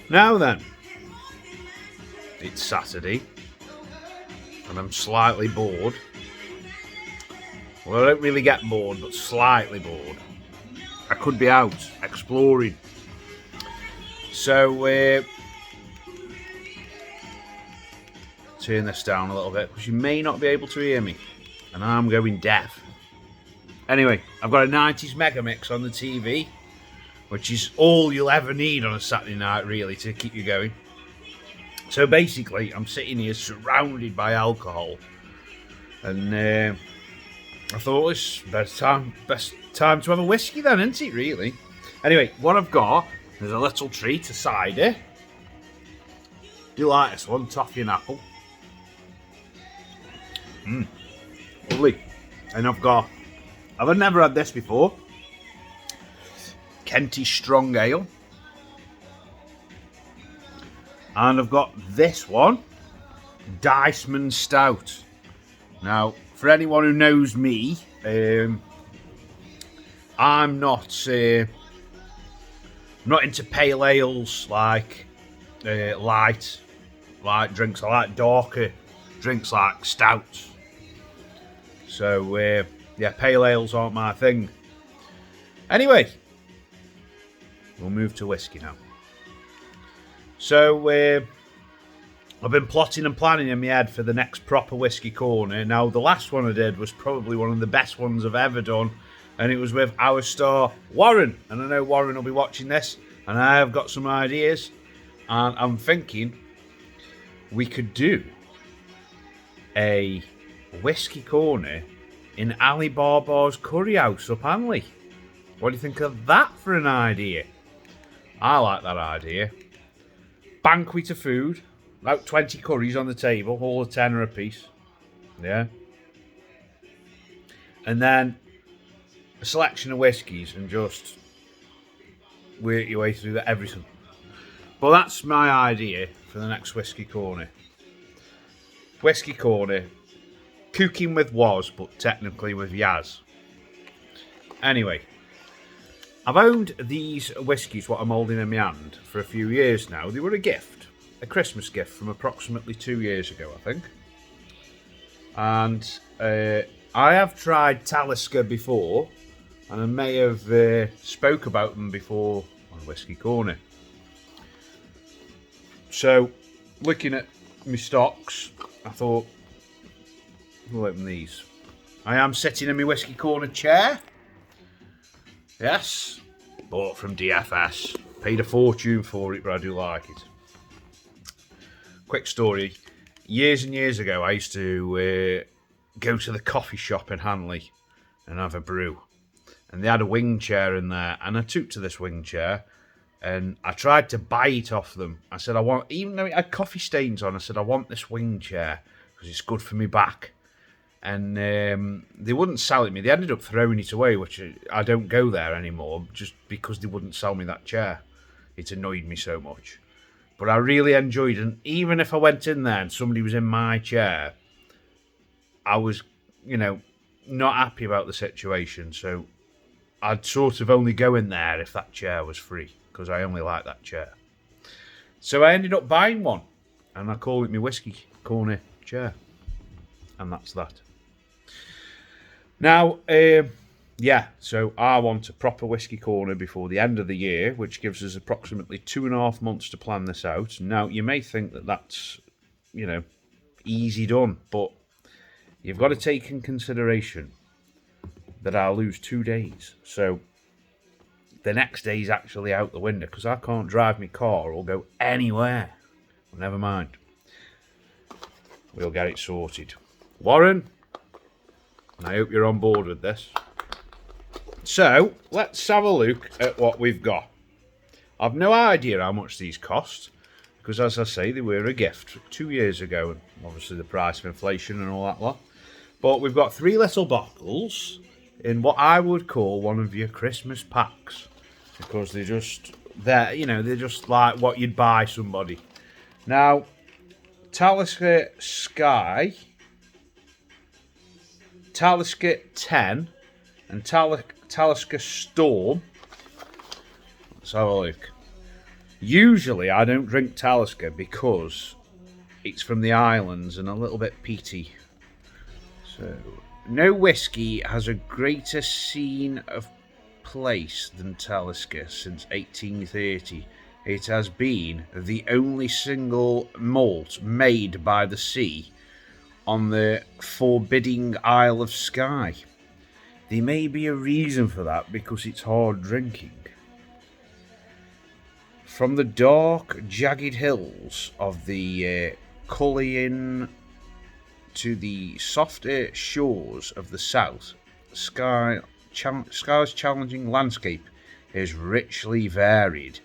Now then, it's Saturday and I'm slightly bored. Well, I don't really get bored, but slightly bored. I could be out exploring. So, turn this down a little bit because you may not be able to hear me. And I'm going deaf. Anyway, I've got a 90s mega mix on the TV, which is all you'll ever need on a Saturday night, really, to keep you going. So basically, I'm sitting here surrounded by alcohol. And I thought it's best time to have a whiskey then, isn't it, really? Anyway, what I've got is a little treat, a cider. Do you like this one? Toffee and apple. Lovely. And I've never had this before. Kentish Strong Ale. And I've got this one, Diceman Stout. Now, for anyone who knows me, I'm not into pale ales like light drinks. I like darker drinks like stouts. So, yeah, pale ales aren't my thing. Anyway, we'll move to whiskey now. So, I've been plotting and planning in my head for the next proper whiskey corner. Now, the last one I did was probably one of the best ones I've ever done, and it was with our star, Warren. And I know Warren will be watching this, and I have got some ideas, and I'm thinking we could do a whiskey corner in Ali Barbar's Curry House up Hanley. What do you think of that for an idea? I like that idea. Banquet of food, about 20 curries on the table, all a tenner a piece. Yeah. And then a selection of whiskies and just work your way through everything. But that's my idea for the next whiskey corner. Whiskey corner, cooking with Was, but technically with Yaz. Anyway, I've owned these whiskies, what I'm holding in my hand, for a few years now. They were a gift, a Christmas gift from approximately 2 years ago, I think. And I have tried Talisker before, and I may have spoke about them before on Whiskey Corner. So, looking at my stocks, I thought, we'll open these. I am sitting in my Whiskey Corner chair. Yes, bought from DFS. Paid a fortune for it, but I do like it. Quick story. Years and years ago, I used to go to the coffee shop in Hanley and have a brew. And they had a wing chair in there, and I took to this wing chair, and I tried to buy it off them. I said, even though it had coffee stains on, I said, I want this wing chair because it's good for me back. And they wouldn't sell it me. They ended up throwing it away, which I don't go there anymore, just because they wouldn't sell me that chair. It annoyed me so much. But I really enjoyed it. And even if I went in there and somebody was in my chair, I was, not happy about the situation. So I'd sort of only go in there if that chair was free, because I only like that chair. So I ended up buying one, and I call it my Whiskey Corner chair. And that's that. Now, so I want a proper whiskey corner before the end of the year, which gives us approximately 2.5 months to plan this out. Now, you may think that that's, easy done, but you've got to take in consideration that I'll lose 2 days. So the next day is actually out the window because I can't drive my car or go anywhere. Well, never mind. We'll get it sorted. Warren, I hope you're on board with this. So, let's have a look at what we've got. I've no idea how much these cost, because as I say, they were a gift 2 years ago, and obviously the price of inflation and all that lot. But we've got 3 little bottles in what I would call one of your Christmas packs, because they're just like what you'd buy somebody. Now, Talisker Sky, Talisker 10, and Talisker Storm. Let's have a look. Usually I don't drink Talisker because it's from the islands and a little bit peaty. So, no whiskey has a greater scene of place than Talisker since 1830. It has been the only single malt made by the sea on the forbidding Isle of Skye. There may be a reason for that because it's hard drinking. From the dark, jagged hills of the Cullinan to the softer shores of the south, Skye's challenging landscape is richly varied.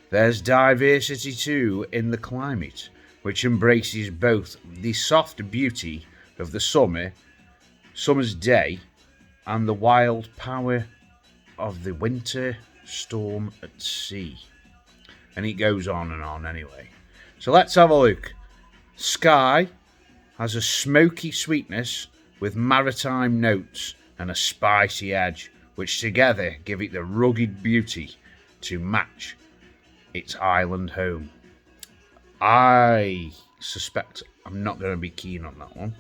There's diversity too in the climate, which embraces both the soft beauty of the summer's day, and the wild power of the winter storm at sea. And it goes on and on anyway. So let's have a look. Skye has a smoky sweetness with maritime notes and a spicy edge, which together give it the rugged beauty to match its island home. I suspect I'm not going to be keen on that one.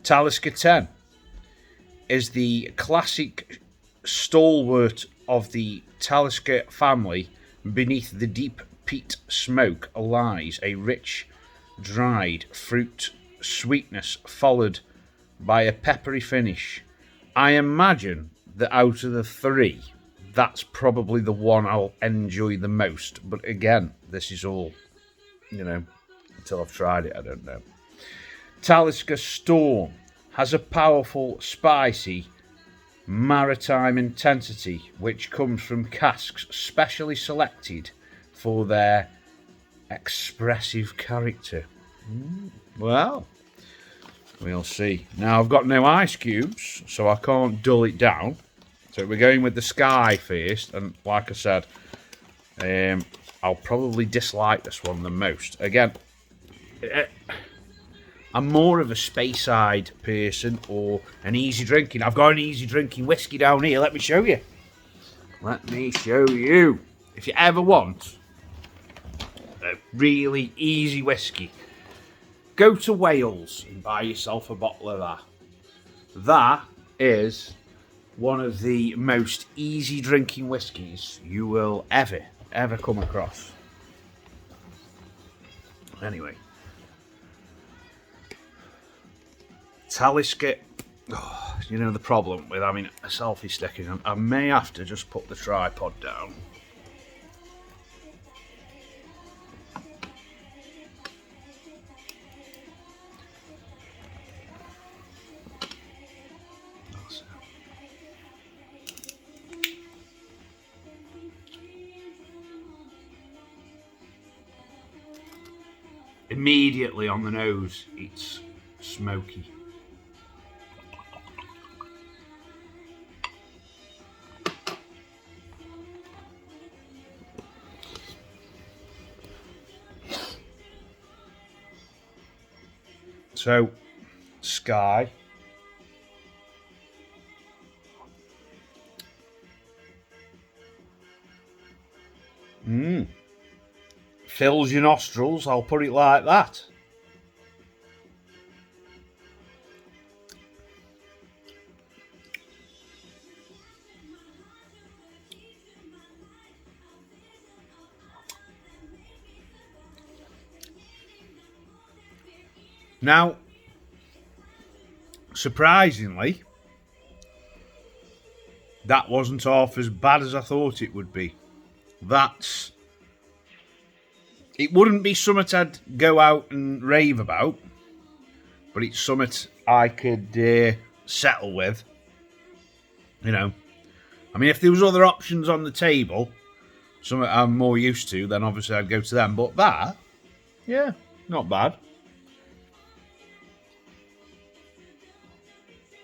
Talisker 10 is the classic stalwart of the Talisker family. Beneath the deep peat smoke lies a rich, dried fruit sweetness followed by a peppery finish. I imagine that out of the three, that's probably the one I'll enjoy the most. But again, this is all, until I've tried it, I don't know. Talisker Storm has a powerful, spicy, maritime intensity which comes from casks specially selected for their expressive character. Well, we'll see. Now, I've got no ice cubes, so I can't dull it down. So we're going with the Skye first, and like I said, I'll probably dislike this one the most. Again, I'm more of a Speyside person or an easy drinking. I've got an easy drinking whiskey down here. Let me show you. If you ever want a really easy whiskey, go to Wales and buy yourself a bottle of that. That is one of the most easy drinking whiskies you will ever come across. Anyway. Talisker, the problem with having a selfie stick is I may have to just put the tripod down. Immediately on the nose, it's smoky. So, Skye. Fills your nostrils, I'll put it like that. Now, surprisingly, that wasn't half as bad as I thought it would be. It wouldn't be something I'd go out and rave about, but it's something I could settle with. If there was other options on the table, something I'm more used to, then obviously I'd go to them. But that, yeah, not bad.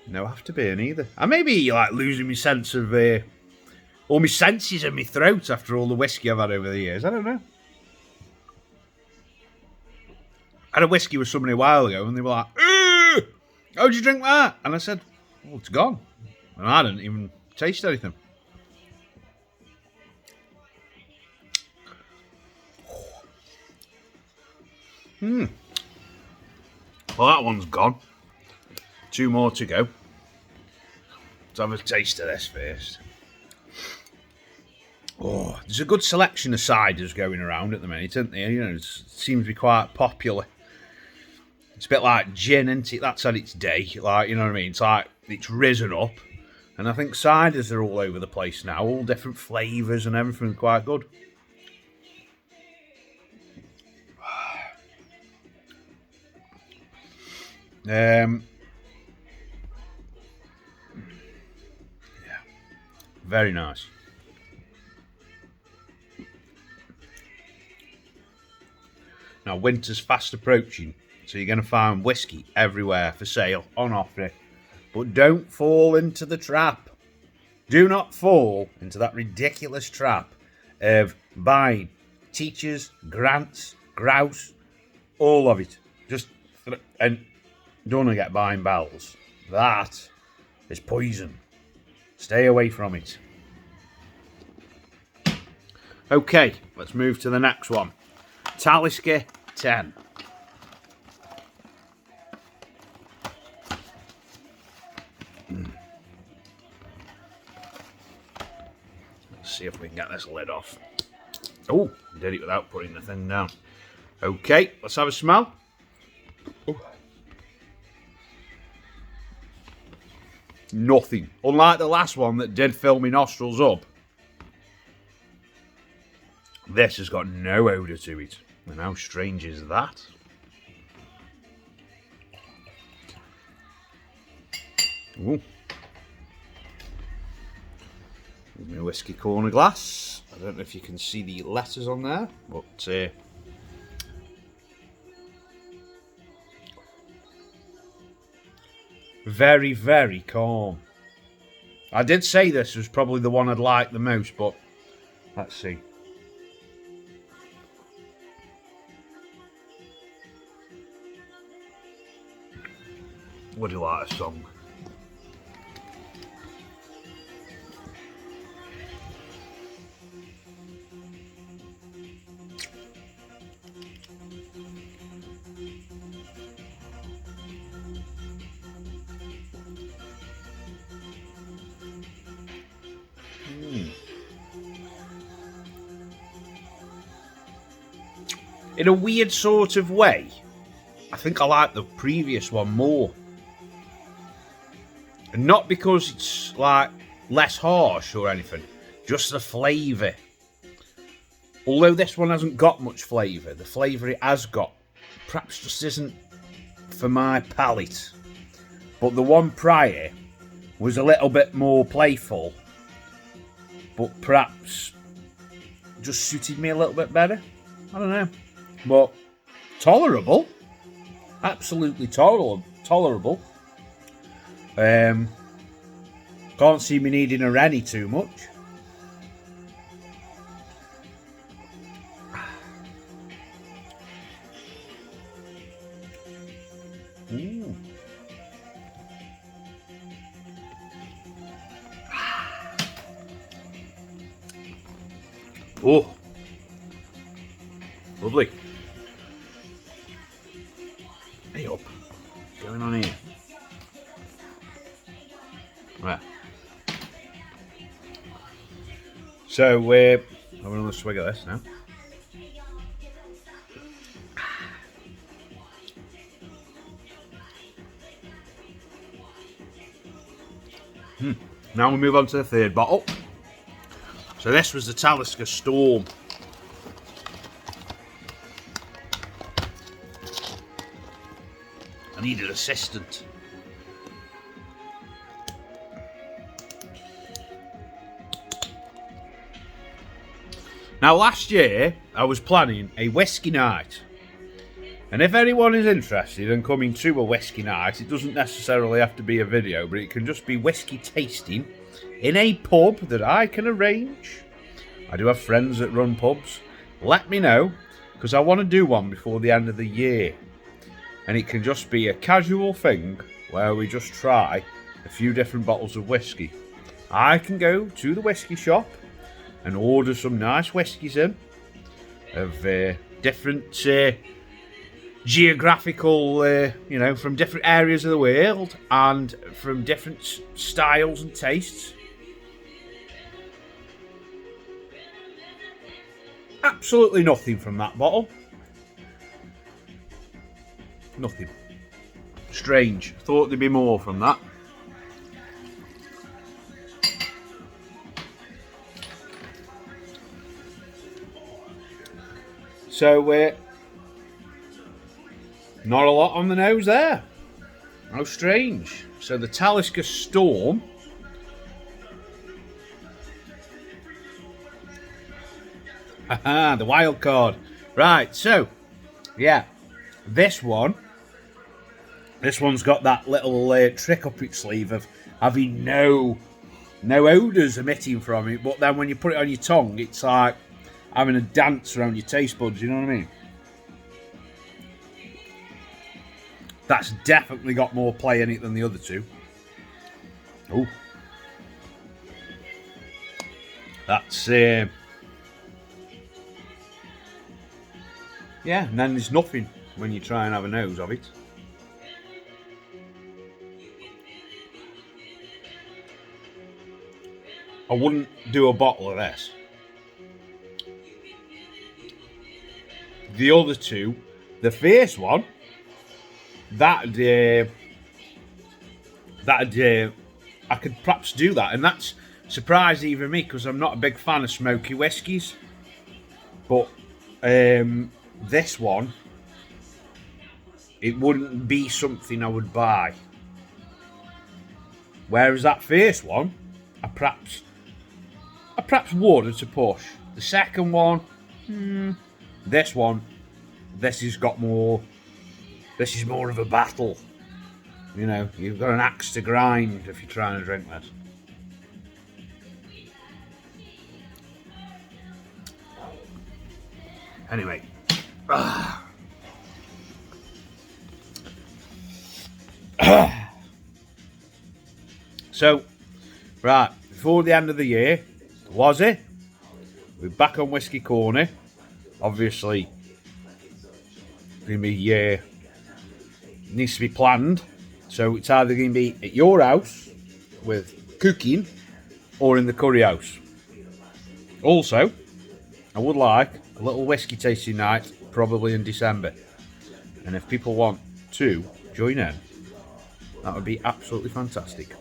No afterburn either. I may be losing my sense of, or my senses in my throat after all the whiskey I've had over the years. I don't know. I had a whiskey with somebody a while ago, and they were like, how'd you drink that? And I said, well, it's gone. And I didn't even taste anything. Well, that one's gone. 2 more to go. Let's have a taste of this first. Oh, there's a good selection of ciders going around at the minute, isn't there? You know, it seems to be quite popular. It's a bit like gin, isn't it? That's had its day. Like, you know what I mean? It's like it's risen up. And I think ciders are all over the place now. All different flavours and everything. Quite good. Yeah. Very nice. Now, winter's fast approaching, so you're going to find whiskey everywhere for sale, on offer. But don't fall into the trap. Do not fall into that ridiculous trap of buying teachers, grants, grouse, all of it. And don't get buying barrels. That is poison. Stay away from it. Okay, let's move to the next one. Talisker 10. Let's see if we can get this lid off. Oh, did it without putting the thing down. Okay, let's have a smell. Oh. Nothing. Unlike the last one that did fill my nostrils up. This has got no odour to it. And how strange is that? Ooh. Here's my whiskey corner glass. I don't know if you can see the letters on there, but very, very calm. I did say this was probably the one I'd like the most, but let's see. Would you like a song? In a weird sort of way, I think I like the previous one more. And not because it's like less harsh or anything, just the flavour. Although this one hasn't got much flavour, the flavour it has got perhaps just isn't for my palate. But the one prior was a little bit more playful, but perhaps just suited me a little bit better. I don't know. But tolerable. Absolutely tolerable. Can't see me needing a Rennie too much. Ooh. Oh, lovely. Hey up, what's going on here? Right. So we're having another swig of this now. Now we move on to the third bottle. So this was the Talisker Storm. I need an assistant. Now last year I was planning a whisky night. And if anyone is interested in coming to a whisky night, it doesn't necessarily have to be a video, but it can just be whisky tasting in a pub that I can arrange. I do have friends that run pubs. Let me know, because I want to do one before the end of the year. And it can just be a casual thing where we just try a few different bottles of whisky. I can go to the whisky shop and order some nice whiskies in of different geographical, you know, from different areas of the world and from different styles and tastes. Absolutely nothing from that bottle. Nothing. Strange. Thought there'd be more from that. So, not a lot on the nose there. How strange. So the Talisker Storm. Haha, the wild card. Right, so, yeah, this one's got that little trick up its sleeve of having no odours emitting from it, but then when you put it on your tongue, it's like having a dance around your taste buds, you know what I mean? That's definitely got more play in it than the other two. Oh. That's, yeah, and then there's nothing when you try and have a nose of it. I wouldn't do a bottle of this. The other two, the first one, that'd I could perhaps do that, and that's surprised even me because I'm not a big fan of smoky whiskies. But this one, it wouldn't be something I would buy. Whereas that first one, I perhaps would at a push. The second one, this one, this has got more. This is more of a battle. You know, you've got an axe to grind if you're trying to drink this. Anyway. So, right, before the end of the year, was it? We're back on Whiskey Corner. Obviously, going to be needs to be planned. So it's either going to be at your house with cooking or in the curry house. Also, I would like a little whiskey tasting night, probably in December. And if people want to join in, that would be absolutely fantastic.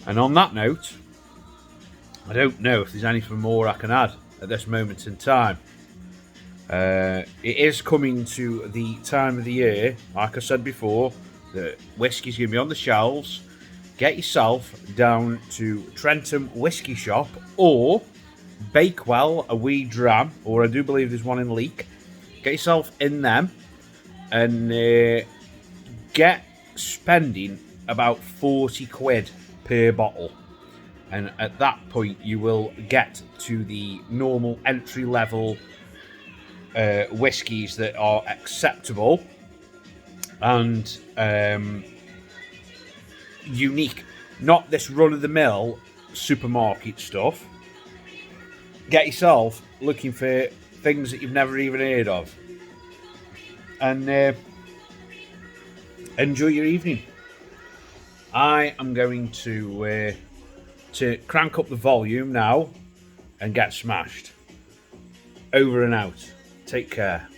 And on that note, I don't know if there's anything more I can add at this moment in time. It is coming to the time of the year, like I said before, that whiskey's going to be on the shelves. Get yourself down to Trentham Whiskey Shop or Bakewell, a wee dram, or I do believe there's one in Leek. Get yourself in them and get spending about 40 quid per bottle. And at that point, you will get to the normal entry level whiskies that are acceptable and unique, not this run-of-the-mill supermarket stuff. Get yourself looking for things that you've never even heard of, and enjoy your evening. I am going to crank up the volume now and get smashed. Over and out. Take care.